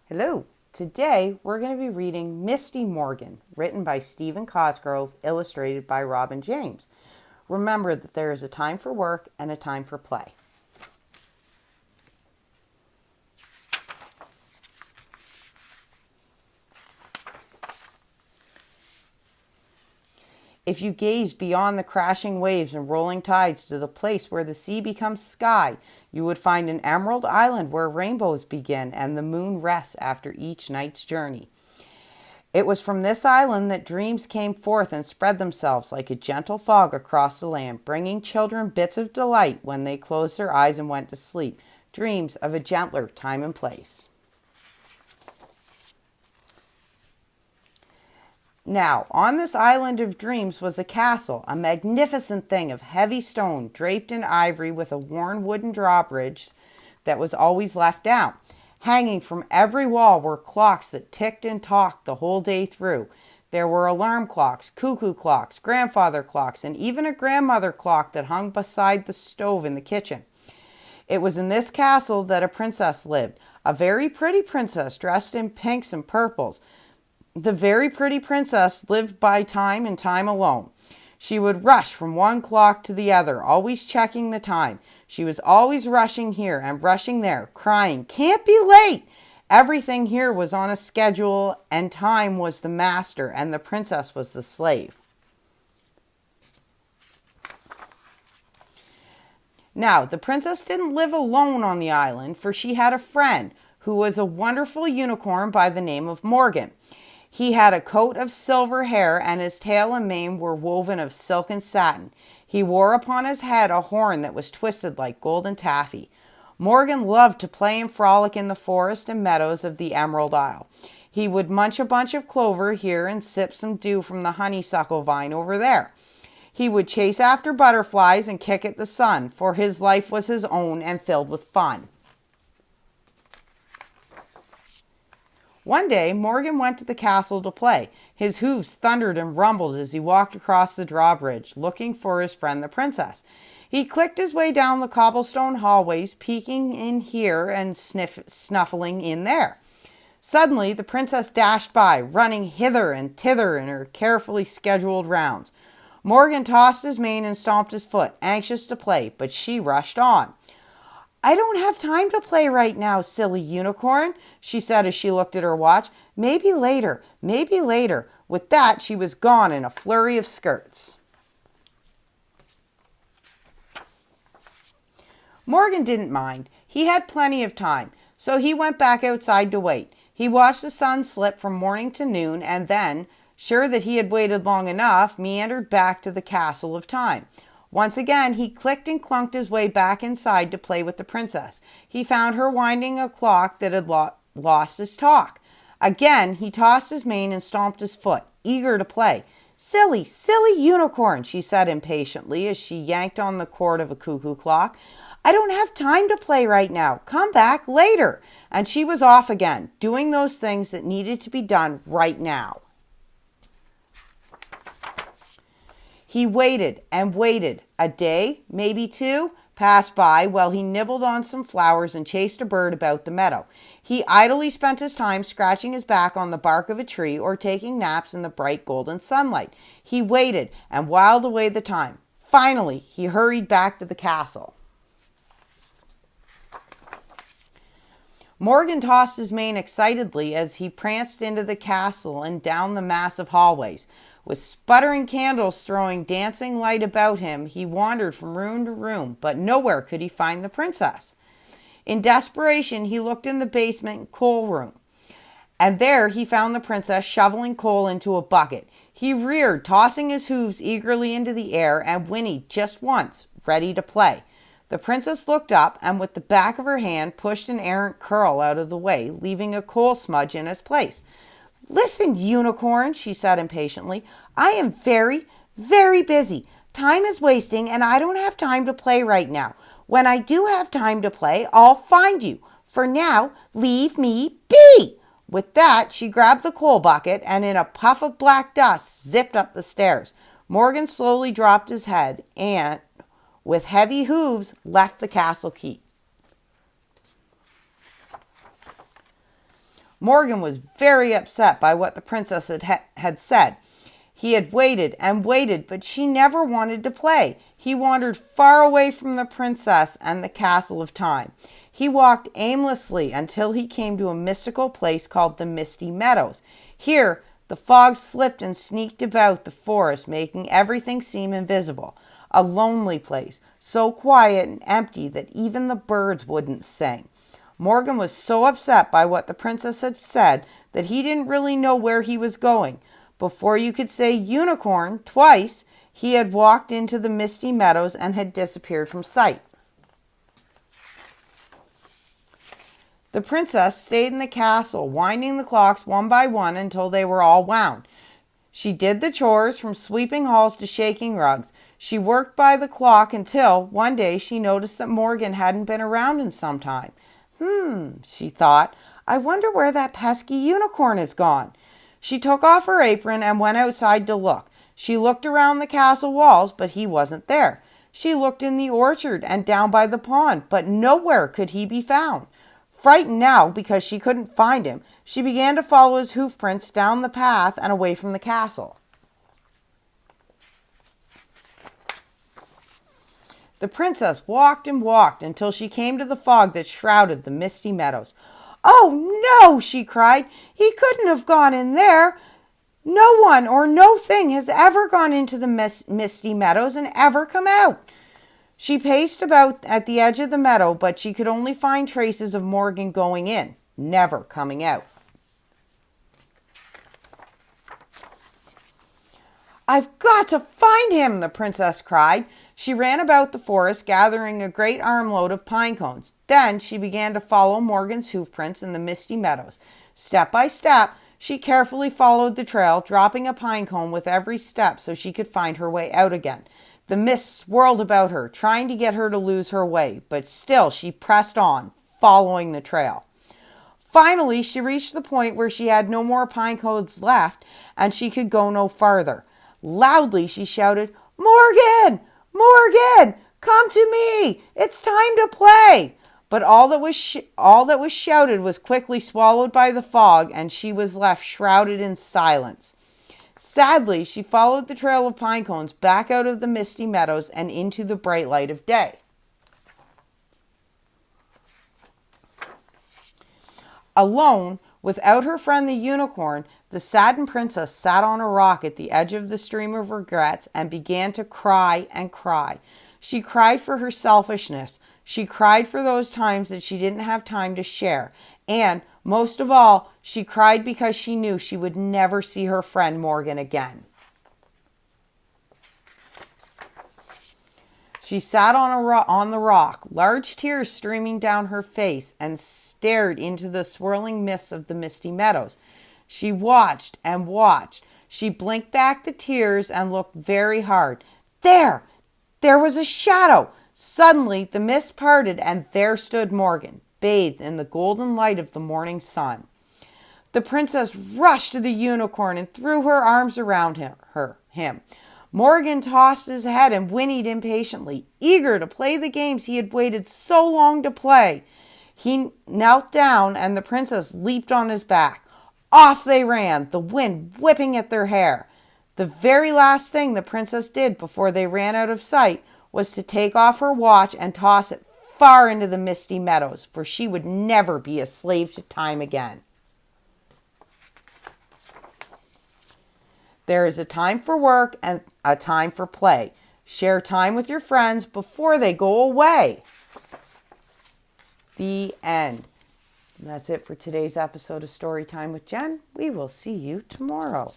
Hello. Today we're going to be reading Misty Morgan, written by Stephen Cosgrove, illustrated by Robin James. Remember that there is a time for work and a time for play. If you gaze beyond the crashing waves and rolling tides to the place where the sea becomes sky, you would find an emerald island where rainbows begin and the moon rests after each night's journey. It was from this island that dreams came forth and spread themselves like a gentle fog across the land, bringing children bits of delight when they closed their eyes and went to sleep, dreams of a gentler time and place. Now, on this island of dreams was a castle, a magnificent thing of heavy stone, draped in ivory with a worn wooden drawbridge that was always left down. Hanging from every wall were clocks that ticked and talked the whole day through. There were alarm clocks, cuckoo clocks, grandfather clocks, and even a grandmother clock that hung beside the stove in the kitchen. It was in this castle that a princess lived, a very pretty princess dressed in pinks and purples. The very pretty princess lived by time and time alone. She would rush from one clock to the other, always checking the time. She was always rushing here and rushing there, crying, "Can't be late!" Everything here was on a schedule, and time was the master, and the princess was the slave. Now, the princess didn't live alone on the island, for she had a friend who was a wonderful unicorn by the name of Morgan. He had a coat of silver hair, and his tail and mane were woven of silk and satin. He wore upon his head a horn that was twisted like golden taffy. Morgan loved to play and frolic in the forest and meadows of the Emerald Isle. He would munch a bunch of clover here and sip some dew from the honeysuckle vine over there. He would chase after butterflies and kick at the sun, for his life was his own and filled with fun. One day, Morgan went to the castle to play. His hooves thundered and rumbled as he walked across the drawbridge, looking for his friend the princess. He clicked his way down the cobblestone hallways, peeking in here and snuffling in there. Suddenly, the princess dashed by, running hither and thither in her carefully scheduled rounds. Morgan tossed his mane and stomped his foot, anxious to play, but she rushed on. "I don't have time to play right now, silly unicorn," she said as she looked at her watch. Maybe later, maybe later." With that, she was gone in a flurry of skirts. Morgan didn't mind. He had plenty of time, so he went back outside to wait. He watched the sun slip from morning to noon, and then, sure that he had waited long enough, meandered back to the castle of time. Once again, he clicked and clunked his way back inside to play with the princess. He found her winding a clock that had lost its talk. Again, he tossed his mane and stomped his foot, eager to play. "Silly, silly unicorn," she said impatiently as she yanked on the cord of a cuckoo clock. "I don't have time to play right now. Come back later." And she was off again, doing those things that needed to be done right now. He waited and waited. A day, maybe two, passed by while he nibbled on some flowers and chased a bird about the meadow. He idly spent his time scratching his back on the bark of a tree or taking naps in the bright golden sunlight. He waited and whiled away the time. Finally, he hurried back to the castle. Morgan tossed his mane excitedly as he pranced into the castle and down the massive hallways. With sputtering candles throwing dancing light about him, he wandered from room to room, but nowhere could he find the princess. In desperation, he looked in the basement coal room, and there he found the princess shoveling coal into a bucket. He reared, tossing his hooves eagerly into the air, and whinnied just once, ready to play. The princess looked up and with the back of her hand pushed an errant curl out of the way, leaving a coal smudge in its place. "Listen, unicorn," she said impatiently. "I am very, very busy. Time is wasting and I don't have time to play right now. When I do have time to play, I'll find you. For now, leave me be." With that, she grabbed the coal bucket and in a puff of black dust zipped up the stairs. Morgan slowly dropped his head and, with heavy hooves, left the castle keep. Morgan was very upset by what the princess had said. He had waited and waited, but she never wanted to play. He wandered far away from the princess and the castle of time. He walked aimlessly until he came to a mystical place called the Misty Meadows. Here, the fog slipped and sneaked about the forest, making everything seem invisible. A lonely place, so quiet and empty that even the birds wouldn't sing. Morgan was so upset by what the princess had said that he didn't really know where he was going. Before you could say unicorn twice, he had walked into the Misty Meadows and had disappeared from sight. The princess stayed in the castle, winding the clocks one by one until they were all wound. She did the chores, from sweeping halls to shaking rugs. She worked by the clock until, one day, she noticed that Morgan hadn't been around in some time. She thought, I wonder where that pesky unicorn has gone. She took off her apron and went outside to look. She looked around the castle walls, but he wasn't there. She looked in the orchard and down by the pond, but nowhere could he be found. Frightened now because she couldn't find him, she began to follow his hoof prints down the path and away from the castle. The princess walked and walked until she came to the fog that shrouded the Misty Meadows. "Oh, no!" she cried. "He couldn't have gone in there. No one or no thing has ever gone into the Misty Meadows and ever come out." She paced about at the edge of the meadow, but she could only find traces of Morgan going in, never coming out. "I've got to find him," the princess cried. She ran about the forest, gathering a great armload of pine cones. Then she began to follow Morgan's hoof prints in the Misty Meadows. Step by step, she carefully followed the trail, dropping a pine cone with every step so she could find her way out again. The mist swirled about her, trying to get her to lose her way, but still she pressed on, following the trail. Finally, she reached the point where she had no more pine cones left, and she could go no farther. Loudly she shouted, "Morgan! Morgan! Come to me! It's time to play!" But all that was shouted was quickly swallowed by the fog, and she was left shrouded in silence. Sadly, she followed the trail of pine cones back out of the Misty Meadows and into the bright light of day. Alone, without her friend the unicorn, the saddened princess sat on a rock at the edge of the stream of regrets and began to cry and cry. She cried for her selfishness. She cried for those times that she didn't have time to share. And, most of all, she cried because she knew she would never see her friend Morgan again. She sat on the rock, large tears streaming down her face, and stared into the swirling mists of the Misty Meadows. She watched and watched. She blinked back the tears and looked very hard. There was a shadow. Suddenly, the mist parted, and there stood Morgan, bathed in the golden light of the morning sun. The princess rushed to the unicorn and threw her arms around him. Morgan tossed his head and whinnied impatiently, eager to play the games he had waited so long to play. He knelt down, and the princess leaped on his back. Off they ran, the wind whipping at their hair. The very last thing the princess did before they ran out of sight was to take off her watch and toss it far into the Misty Meadows, for she would never be a slave to time again. There is a time for work and a time for play. Share time with your friends before they go away. The end. And that's it for today's episode of Storytime with Jen. We will see you tomorrow.